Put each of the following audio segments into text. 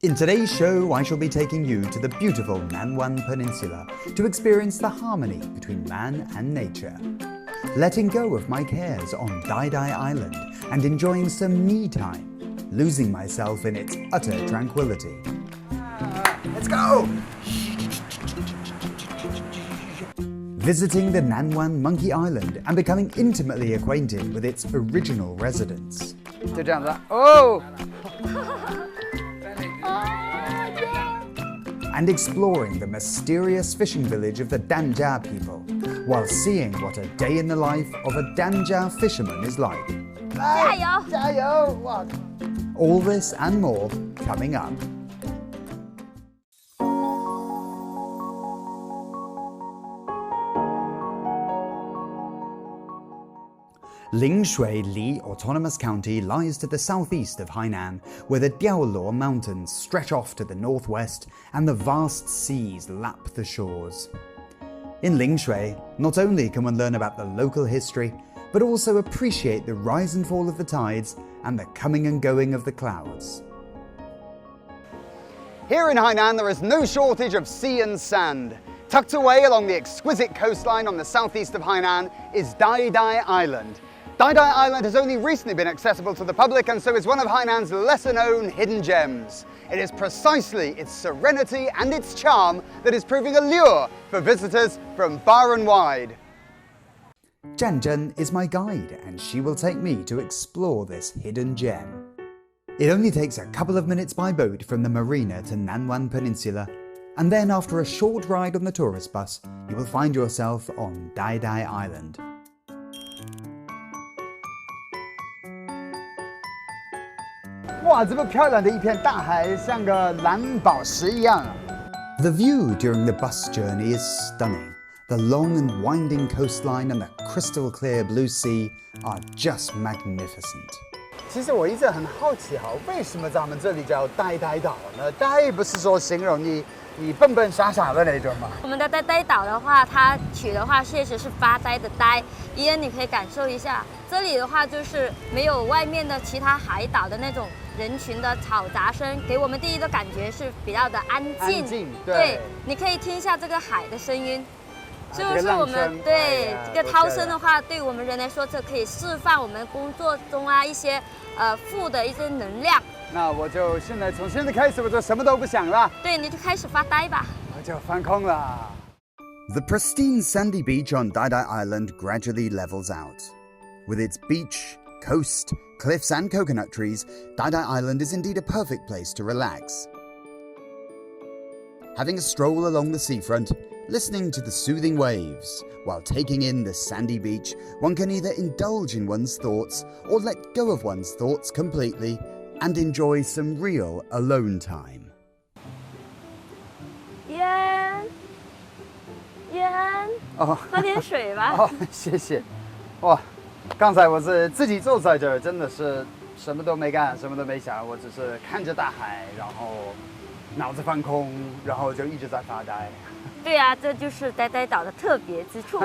In today's show, I shall be taking you to the beautiful Nanwan Peninsula to experience the harmony between man and nature. Letting go of my cares on Daidai Island and enjoying some me time, losing myself in its utter tranquility. Let's go! Visiting the Nanwan Monkey Island and becoming intimately acquainted with its original residents. 就这样子哦。And exploring the mysterious fishing village of the Danjia people, while seeing what a day in the life of a Danja fisherman is like. 加油！加油！哇！ All this and more coming up. Lingshui Li Autonomous County lies to the southeast of Hainan, where the Diaoluo Mountains stretch off to the northwest and the vast seas lap the shores. In Lingshui, not only can one learn about the local history, but also appreciate the rise and fall of the tides and the coming and going of the clouds. Here in Hainan, there is no shortage of sea and sand. Tucked away along the exquisite coastline on the southeast of Hainan is Daidai Island. Daidai Island has only recently been accessible to the public and so is one of Hainan's lesser-known hidden gems. It is precisely its serenity and its charm that is proving a lure for visitors from far and wide. Zhanzhen is my guide and she will take me to explore this hidden gem. It only takes a couple of minutes by boat from the marina to Nanwan Peninsula, and then after a short ride on the tourist bus, you will find yourself on Daidai Island. Wow, 这么漂亮的一片大海，像个蓝宝石一样啊。 The view during the bus journey is stunning. The long and winding coastline and the crystal clear blue sea are just magnificent. 其实我一直很好奇哈，为什么咱们这里叫呆呆岛呢？呆不是说形容你笨笨傻傻的那种吗？我们的呆呆岛的话，它取的话确实是发呆的呆，伊恩你可以感受一下，这里的话就是没有外面的其他海岛的那种人群的吵杂声，给我们第一个感觉是比较的安静。安静，对，你可以听一下这个海的声音。 就是我们对这个涛声的话，对我们人来说，这可以释放我们工作中啊一些负的一些能量。那我就从现在开始，我就什么都不想了。对，你就开始发呆吧。我就放空了。 The pristine sandy beach on Daidai Island gradually levels out. With its beach, coast, cliffs and coconut trees, Daidai Island is indeed a perfect place to relax. Having a stroll along the seafront, listening to the soothing waves, while taking in the sandy beach, one can either indulge in one's thoughts or let go of one's thoughts completely and enjoy some real alone time. 约安，哦，喝点水吧。哦，谢谢。哇，刚才我是自己坐在这儿，真的是什么都没干，什么都没想，我只是看着大海，然后脑子放空，然后就一直在发呆。 对啊，这就是呆呆岛的特别之处。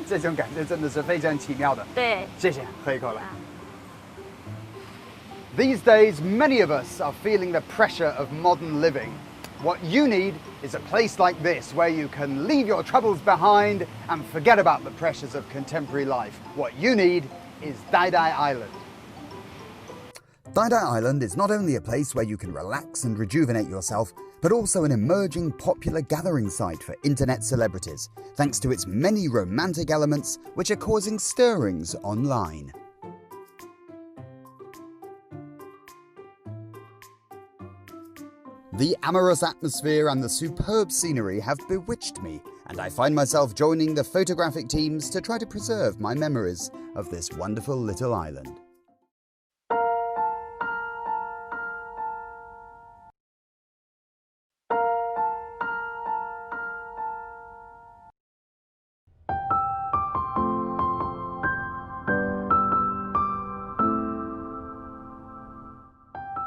这种感觉真的是非常奇妙的。对，谢谢，喝一口了。These days, many of us are feeling the pressure of modern living. What you need is a place like this where you can leave your troubles behind and forget about the pressures of contemporary life. What you need is Daidai Island. Daidai Island is not only a place where you can relax and rejuvenate yourself, but also an emerging popular gathering site for internet celebrities, thanks to its many romantic elements which are causing stirrings online. The amorous atmosphere and the superb scenery have bewitched me, and I find myself joining the photographic teams to try to preserve my memories of this wonderful little island.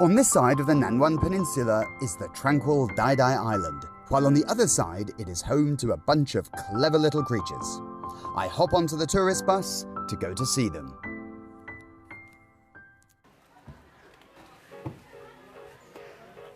On this side of the Nanwan Peninsula is the tranquil Daidai Island, while on the other side it is home to a bunch of clever little creatures. I hop onto the tourist bus to go to see them.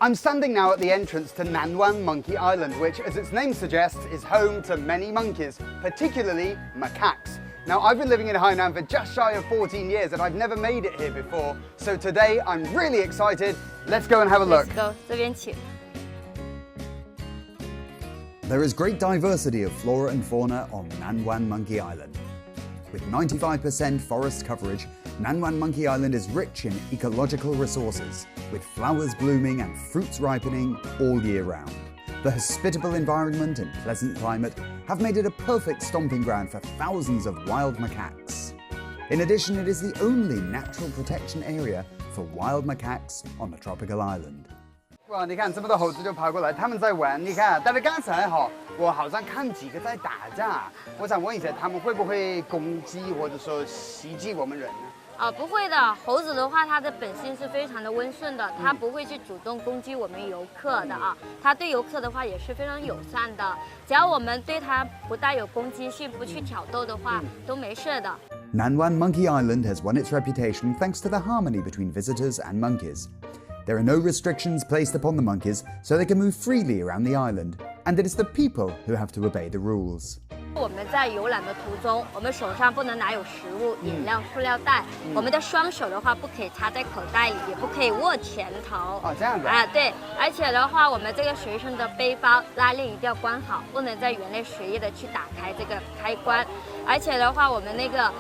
I'm standing now at the entrance to Nanwan Monkey Island, which, as its name suggests, is home to many monkeys, particularly macaques. Now, I've been living in Hainan for just shy of 14 years and I've never made it here before, so today I'm really excited. Let's go and have a look. Let's go， 这边请。 There is great diversity of flora and fauna on Nanwan Monkey Island. With 95% forest coverage, Nanwan Monkey Island is rich in ecological resources, with flowers blooming and fruits ripening all year round. The hospitable environment and pleasant climate have made it a perfect stomping ground for thousands of wild macaques. In addition, it is the only natural protection area for wild macaques on the tropical island. 哇，你看这么多猴子就跑过来，他们在玩。你看，但是刚才我好像看几个在打架。我想问一下，他们会不会攻击或者说袭击我们人呢？不会的，猴子的话，它的本性是非常的温顺的，它不会去主动攻击我们游客的啊。它对游客的话也是非常友善的，只要我们对它不带有攻击性，不去挑逗的话，都没事的。Nanwan Monkey Island has won its reputation thanks to the harmony between visitors and monkeys. There are no restrictions placed upon the monkeys, so they can move freely around the island, and it is the people who have to obey the rules. 我们在游览的途中，我们手上不能拿有食物、饮料、塑料袋。我们的双手的话，不可以插在口袋里，也不可以握拳头。哦，这样子啊，对。而且的话，我们这个随身的背包拉链一定要关好，不能在园内随意的去打开这个开关。而且的话，我们那个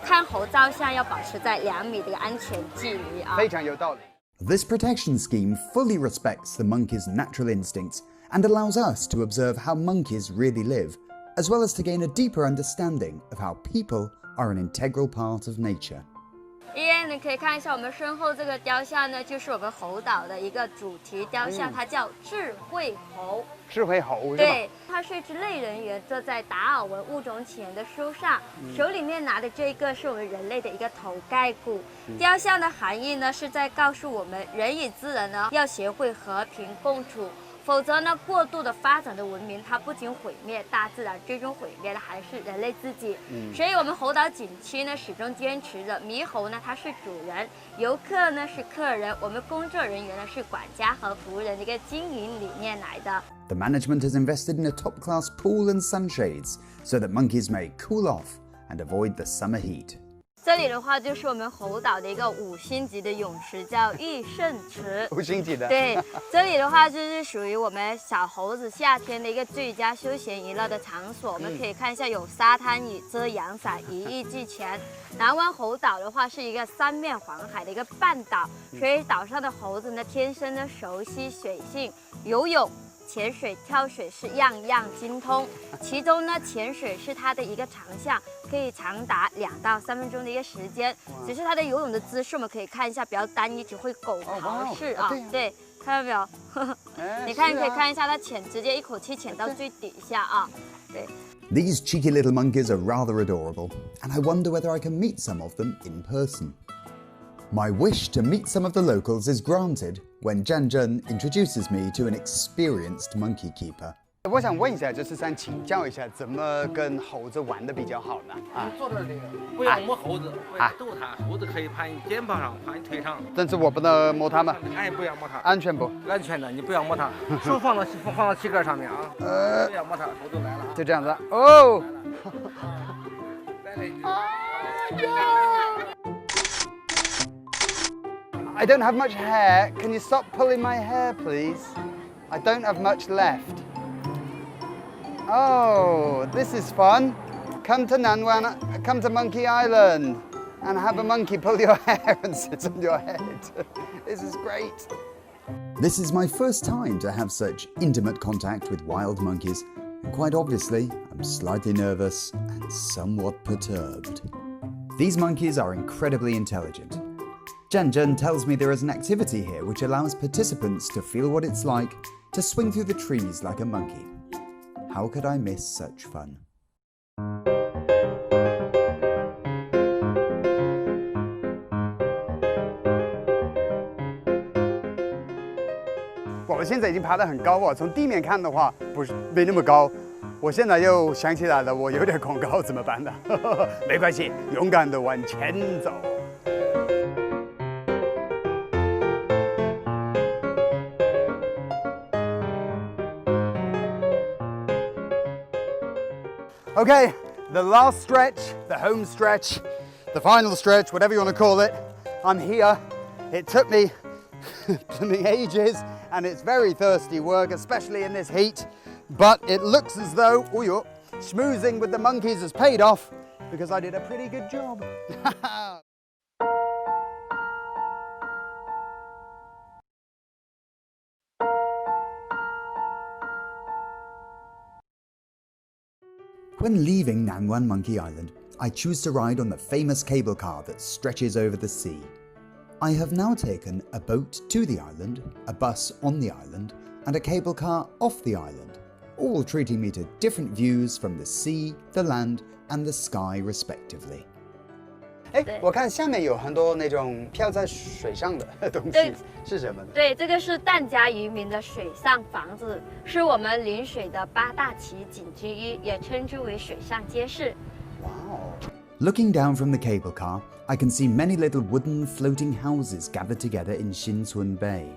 看猴照相要保持在2米的一个安全距离啊。非常有道理。 This protection scheme fully respects the monkey's natural instincts and allows us to observe how monkeys really live, as well as to gain a deeper understanding of how people are an integral part of nature. 你可以看一下我们身后这个雕像呢，就是我们猴岛的一个主题雕像，它叫智慧猴。智慧猴是吧？对，它是一只类人猿，坐在达尔文物种起源的书上，手里面拿的这个是我们人类的一个头盖骨。雕像的含义呢，是在告诉我们人与自然呢要学会和平共处。 否则呢，过度的发展的文明，它不仅毁灭大自然，最终毁灭的还是人类自己。所以，我们猴岛景区呢，始终坚持着猕猴呢，它是主人，游客呢是客人，我们工作人员呢是管家和服务人的一个经营理念来的。The management has invested in a top-class pool and sunshades so that monkeys may cool off and avoid the summer heat. 这里的话就是我们猴岛的一个5星级的泳池，叫益盛池。5星级的。对，这里的话就是属于我们小猴子夏天的一个最佳休闲娱乐的场所。我们可以看一下，有沙滩椅、遮阳伞一应俱全。南湾猴岛的话是一个3面环海的一个半岛，所以岛上的猴子呢天生的熟悉水性，游泳、潜水、跳水是样样精通。其中呢，潜水是它的一个长项。 可以长达2到3分钟的一个时间，只是它的游泳的姿势，我们可以看一下比较单一，只会狗刨式啊，对，看到没有？你看，可以看一下它潜，直接一口气潜到最底下啊，对。These cheeky little monkeys are rather adorable, and I wonder whether I can meet some of them in person. My wish to meet some of the locals is granted when Janjun introduces me to an experienced monkey keeper. 我想问一下，就是想请教一下，怎么跟猴子玩的比较好呢？啊，坐这里，不要摸猴子，不要逗它。猴子可以趴你肩膀上，趴你腿上。但是我不能摸它们。哎，不要摸它。安全不？安全的，你不要摸它。手放到膝盖上面啊。不要摸它，猴子来了。就这样子。哦。I don't have much hair. Can you stop pulling my hair, please? I don't have much left. Oh, this is fun. Come to Nanwan, come to Monkey Island and have a monkey pull your hair and sit on your head. This is great. This is my first time to have such intimate contact with wild monkeys, and quite obviously, I'm slightly nervous and somewhat perturbed. These monkeys are incredibly intelligent. Janjun tells me there is an activity here which allows participants to feel what it's like to swing through the trees like a monkey. How could I miss such fun? 我现在已经爬得很高了，从地面看的话，不是没那么高。我现在又想起来了，我有点恐高，怎么办呢？没关系，勇敢地往前走。Okay, the last stretch, the home stretch, the final stretch, whatever you want to call it. I'm here. It took me ages, and it's very thirsty work, especially in this heat. But it looks as though schmoozing with the monkeys has paid off because I did a pretty good job. When leaving Nanwan Monkey Island, I choose to ride on the famous cable car that stretches over the sea. I have now taken a boat to the island, a bus on the island, and a cable car off the island, all treating me to different views from the sea, the land, and the sky respectively. 我看下面有很多那种漂在水上的东西，是什么呢？对，这个是疍家渔民的水上房子，是我们临水的8大奇景之一，也称之为水上街市。Wow. Looking down from the cable car, I can see many little wooden floating houses gathered together in Shinsun Bay.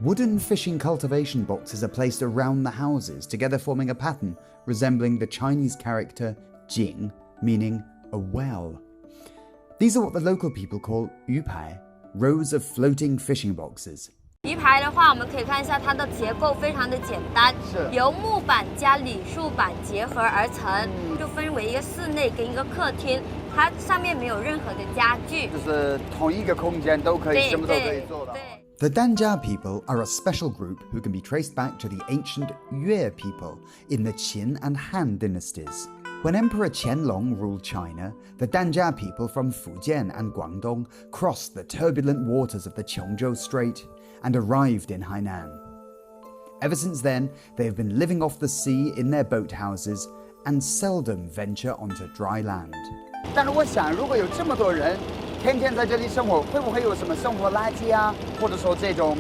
Wooden fishing cultivation boxes are placed around the houses, together forming a pattern resembling the Chinese character Jing, meaning a well. These are what the local people call yupai, rows of floating fishing boxes. 鱼排的话，我们可以看一下它的结构非常的简单，由木板加李树板结合而成，就分为一个室内跟一个客厅，它上面没有任何的家具，就是同一个空间都可以，什么都可以做的。The Danjia people are a special group who can be traced back to the ancient Yue people in the Qin and Han dynasties. When Emperor Qianlong ruled China, the Danjia people from Fujian and Guangdong crossed the turbulent waters of the Qiongzhou Strait and arrived in Hainan. Ever since then, they have been living off the sea in their boat houses and seldom venture onto dry land. 但是我想，如果有这么多人天天在这里生活，会不会有什么生活垃圾啊，或者说这种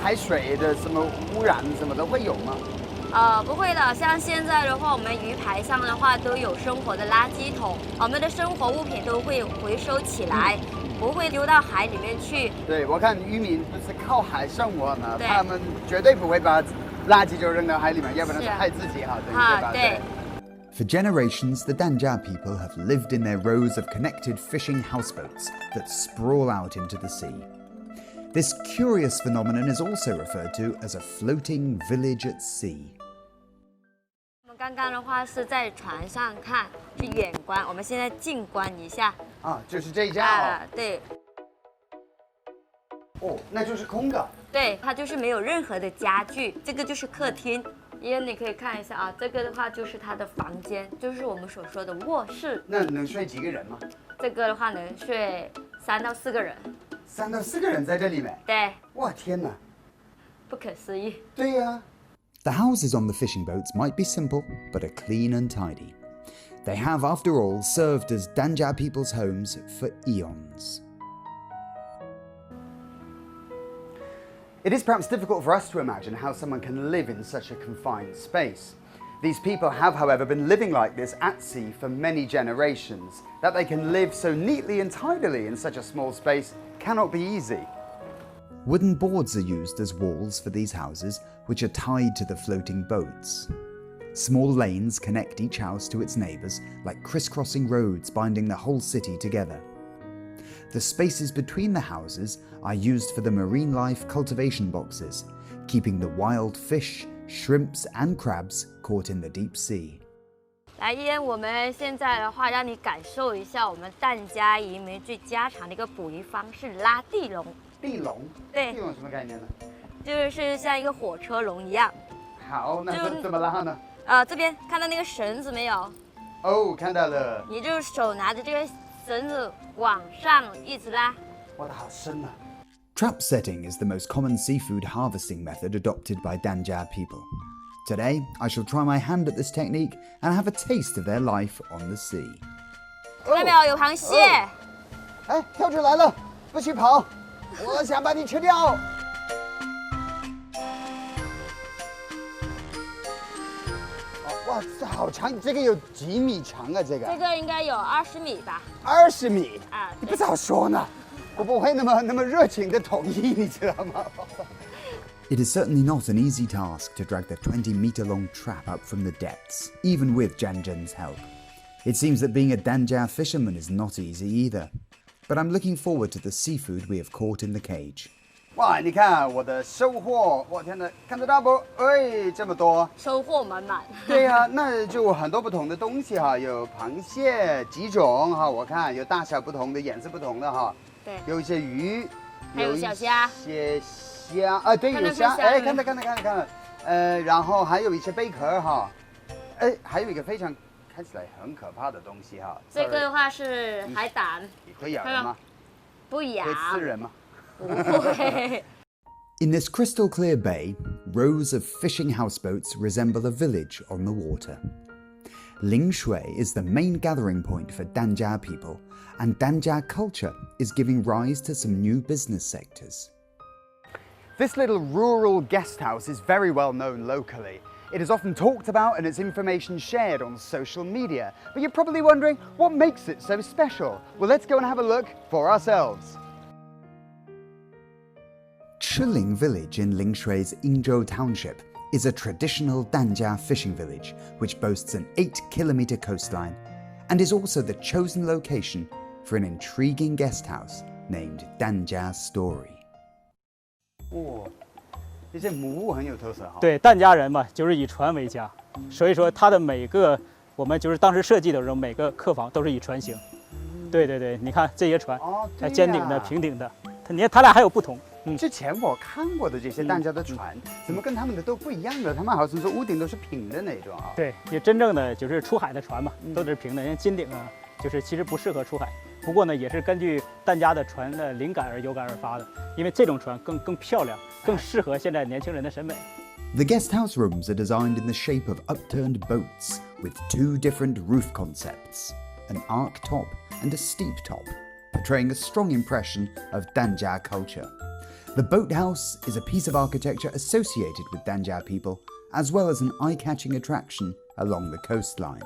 排水的什么污染什么的会有吗？不会的，像现在的话，我们鱼排上的话都有生活的垃圾桶，我们的生活物品都会回收起来，不会丢到海里面去。对，我看渔民不是靠海生活呢，他们绝对不会把垃圾就扔到海里面，要不然是害自己哈，对吧？对。For generations, the Danjia people have lived in their rows of connected fishing houseboats that sprawl out into the sea. This curious phenomenon is also referred to as a floating village at sea. 我们刚刚的话是在船上看，是远观，我们现在近观一下。啊，就是这一家对。哦，那就是空的。对，它就是没有任何的家具，这个就是客厅。因为你可以看一下啊，这个的话就是他的房间，就是我们所说的卧室。那能睡几个人吗？这个的话能睡3到4个人。3到4个人在这里面？对。哇，天哪！不可思议。对呀。The houses on the fishing boats might be simple, but are clean and tidy. They have, after all, served as Danjia people's homes for eons. It is perhaps difficult for us to imagine how someone can live in such a confined space. These people have, however, been living like this at sea for many generations. That they can live so neatly and tidily in such a small space cannot be easy. Wooden boards are used as walls for these houses, which are tied to the floating boats. Small lanes connect each house to its neighbours, like crisscrossing roads binding the whole city together. The spaces between the houses are used for the marine life cultivation boxes, keeping the wild fish, shrimps and crabs caught in the deep sea. 来，伊恩，我们现在的话让你感受一下我们疍家渔民最家常的一个捕鱼方式——拉地笼。地笼？对。地笼什么概念呢？就是像一个火车笼一样。好，那怎么拉呢？这边看到那个绳子没有？哦，看到了。你就手拿着这个绳子往上一直拉。哇，好深啊！ Trap setting is the most common seafood harvesting method adopted by Danjia people. Today, I shall try my hand at this technique and have a taste of their life on the sea. 看到没有？有螃蟹。哎，跳出来了，不许跑！我想把你吃掉。哇，这好长，这个有几米长啊？这个？这个应该有20米吧。20米？啊，你不早说呢，我不会那么热情的同意，你知道吗？ It is certainly not an easy task to drag the 20-meter-long trap up from the depths, even with Janjan's help. It seems that being a Danja fisherman is not easy either. But I'm looking forward to the seafood we have caught in the cage. 哇，你看我的收获，我天哪，看得到不？哎，这么多，收获满满。对呀、那就很多不同的东西哈，有螃蟹几种哈，我看有大小不同的、颜色不同的哈，对，有一些鱼，还有小虾，一些虾啊，对，有虾，哎，看到，然后还有一些贝壳哈，哎，还有一个非常看起来很可怕的东西哈，这个的话是海胆，会咬人吗？不咬，会刺人吗？不会。In this crystal clear bay, rows of fishing houseboats resemble a village on the water. Lingshui is the main gathering point for Danjia people, and Danjia culture is giving rise to some new business sectors. This little rural guest house is very well known locally. It is often talked about and its information shared on social media. But you're probably wondering, what makes it so special? Well, let's go and have a look for ourselves. Chiling village in Lingshui's Yingzhou township is a traditional Danjia fishing village which boasts an 8-kilometer coastline and is also the chosen location for an intriguing guest house named Danjas Story. 哇，这些木屋很有特色哈。对，疍家人嘛，就是以船为家，所以说它的每个我们就是当时设计的时候，每个客房都是以船形。对对对，你看这些船，尖顶的、平顶的，你看它俩还有不同。之前我看过的这些疍家的船，怎么跟他们的都不一样的？他们好像说屋顶都是平的那种啊。对，也真正的就是出海的船嘛，都是平的。人家金顶啊，就是其实不适合出海。不过呢，也是根据疍家的船的灵感而有感而发的，因为这种船更漂亮，更适合现在年轻人的审美。The guest house rooms are designed in the shape of upturned boats with 2 different roof concepts, an arc top and a steep top, portraying a strong impression of Danjia culture. The boathouse is a piece of architecture associated with Danjia people, as well as an eye-catching attraction along the coastline.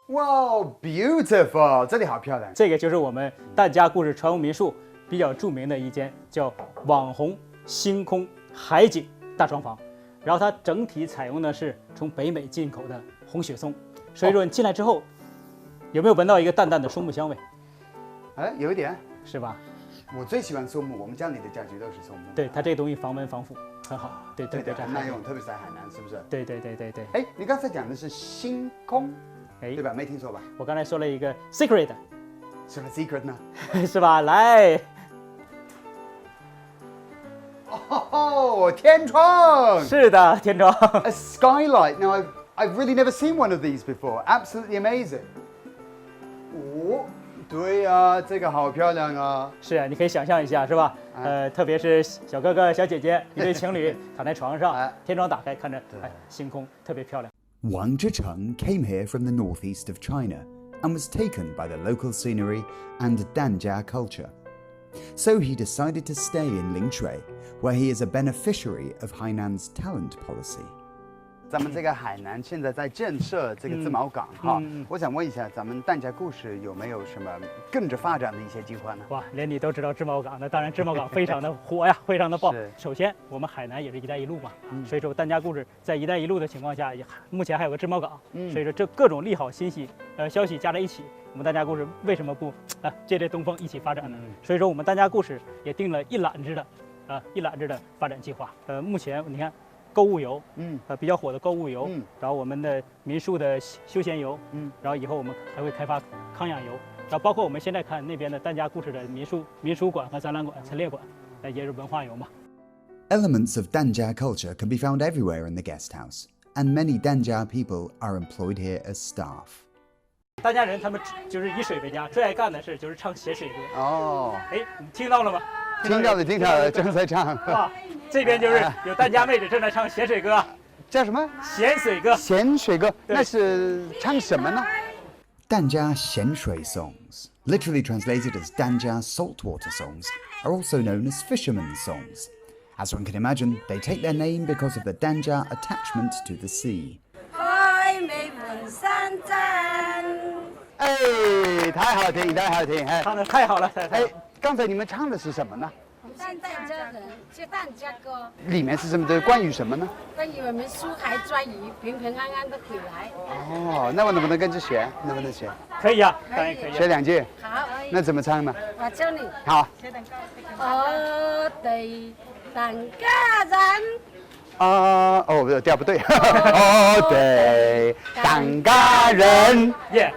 Wow, beautiful！ 这里好漂亮。这个就是我们疍家故事船屋民宿比较著名的一间，叫网红星空海景大床房。然后它整体采用的是从北美进口的红雪松，所以说你进来之后，有没有闻到一个淡淡的松木香味？哎，有一点，是吧？我最喜欢松木，我们家里的家具都是松木。对，它这个东西防蚊防腐很好。对，很耐用，特别是在海南，是不是？对。哎，你刚才讲的是星空，对吧？没听错吧？我刚才说了一个 secret， 什么 secret 呢？是吧？来，哦，天窗。是的，天窗。A skylight. Now I've really never seen one of these before. Absolutely amazing. 哦。对呀，这个好漂亮啊！是啊，你可以想象一下，是吧？特别是小哥哥、小姐姐，一对情侣躺在床上，天窗打开，看着星空，特别漂亮。Wang Zhicheng came here from the northeast of China and was taken by the local scenery and Danjia culture. So he decided to stay in Lingshui, where he is a beneficiary of Hainan's talent policy. 咱们这个海南现在在建设这个自贸港哈，我想问一下，咱们疍家故事有没有什么跟着发展的一些计划呢？哇，连你都知道自贸港，那当然自贸港非常的火呀，非常的爆。首先，我们海南也是一带一路嘛，所以说疍家故事在一带一路的情况下，目前还有个自贸港，所以说这各种利好消息加在一起，我们疍家故事为什么不借这东风一起发展呢？所以说我们疍家故事也定了一揽子的发展计划。目前你看。购物游，比较火的购物游，然后我们的民宿的休闲游，然后以后我们还会开发康养游，然后包括我们现在看那边的疍家故事的民俗馆和展览馆、陈列馆，也是文化游嘛。Elements of Danjia culture can be found everywhere in the guest house, and many Danjia people are employed here as staff. 疍家人他们就是以水为家，最爱干的事就是唱咸水歌。哦，哎，你听到了吗？听到了，正在唱。哇，这边就是有疍家妹子正在唱咸水歌，叫什么？咸水歌。咸水歌，那是唱什么呢？ Danja Xianshui songs, literally translated as Danja saltwater songs, are also known as fishermen's songs. As one can imagine, they take their name because of the Danja attachment to the sea. 哎，太好听，唱的太好了，哎，刚才你们唱的是什么呢？现在这人就Danjia歌，里面是什么的？关于什么呢？关于我们出海抓鱼，平平安安的回来。哦，那我能不能跟着学？能不能学？可以呀，当然可以。学2句。好，那怎么唱呢？我教你。好。我哋Danjia人。哦，调不对。我哋Danjia人。耶。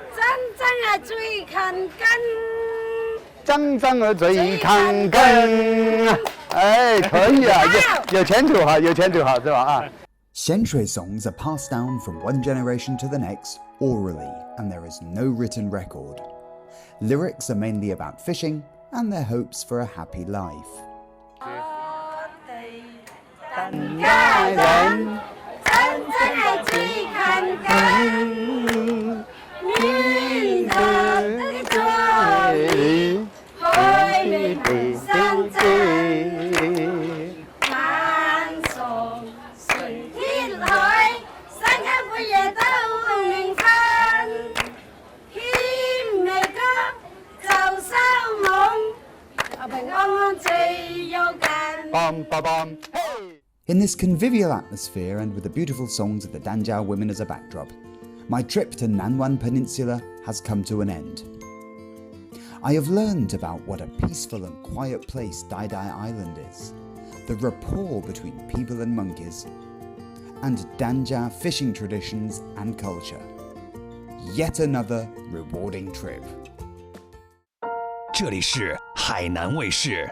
真係最近跟。真儿最看根。哎，可以啊，有前途哈，有前途哈，是吧？啊。Xianshui songs are passed down from one generation to the next orally, and there is no written record. Lyrics are mainly about fishing and their hopes for a happy life. 家人真係最近跟。面對最海面山仔，晚上垂天海，山間每夜都明瞓，天未光就收夢，平安安最有緊。Bum, ba, bum. Hey! In this convivial atmosphere and with the beautiful songs of the Danjia women as a backdrop, my trip to Nanwan Peninsula has come to an end. I have learned about what a peaceful and quiet place Daidai Island is, the rapport between people and monkeys, and Danjia fishing traditions and culture. Yet another rewarding trip. 这里是海南卫视。